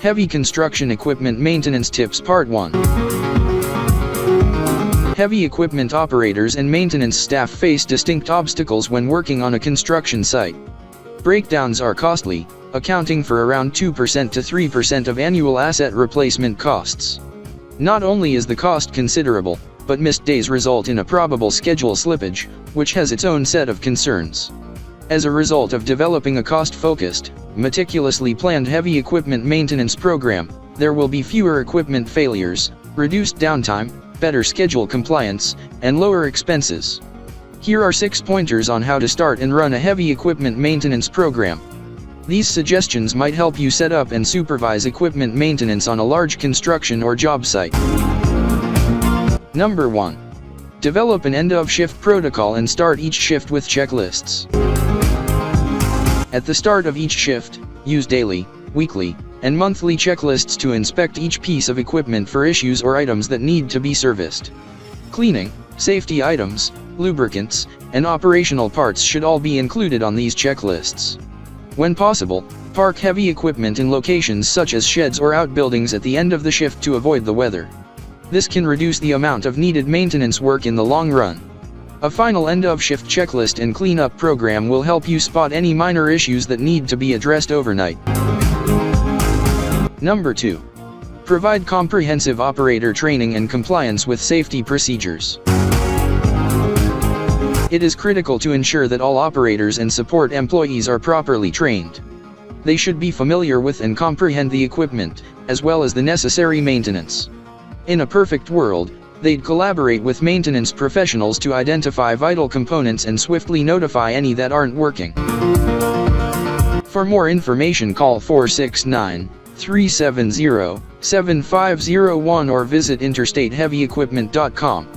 Heavy Construction Equipment Maintenance Tips Part 1. Heavy equipment operators and maintenance staff face distinct obstacles when working on a construction site. Breakdowns are costly, accounting for around 2% to 3% of annual asset replacement costs. Not only is the cost considerable, but missed days result in a probable schedule slippage, which has its own set of concerns. As a result of developing a cost-focused, meticulously planned heavy equipment maintenance program, there will be fewer equipment failures, reduced downtime, better schedule compliance, and lower expenses. Here are 6 pointers on how to start and run a heavy equipment maintenance program. These suggestions might help you set up and supervise equipment maintenance on a large construction or job site. Number 1. Develop an end-of-shift protocol and start each shift with checklists. At the start of each shift, use daily, weekly, and monthly checklists to inspect each piece of equipment for issues or items that need to be serviced. Cleaning, safety items, lubricants, and operational parts should all be included on these checklists. When possible, park heavy equipment in locations such as sheds or outbuildings at the end of the shift to avoid the weather. This can reduce the amount of needed maintenance work in the long run. A final end-of-shift checklist and cleanup program will help you spot any minor issues that need to be addressed overnight. Number 2. Provide comprehensive operator training and compliance with safety procedures. It is critical to ensure that all operators and support employees are properly trained. They should be familiar with and comprehend the equipment, as well as the necessary maintenance. In a perfect world, they'd collaborate with maintenance professionals to identify vital components and swiftly notify any that aren't working. For more information, call 469-370-7501 or visit interstateheavyequipment.com.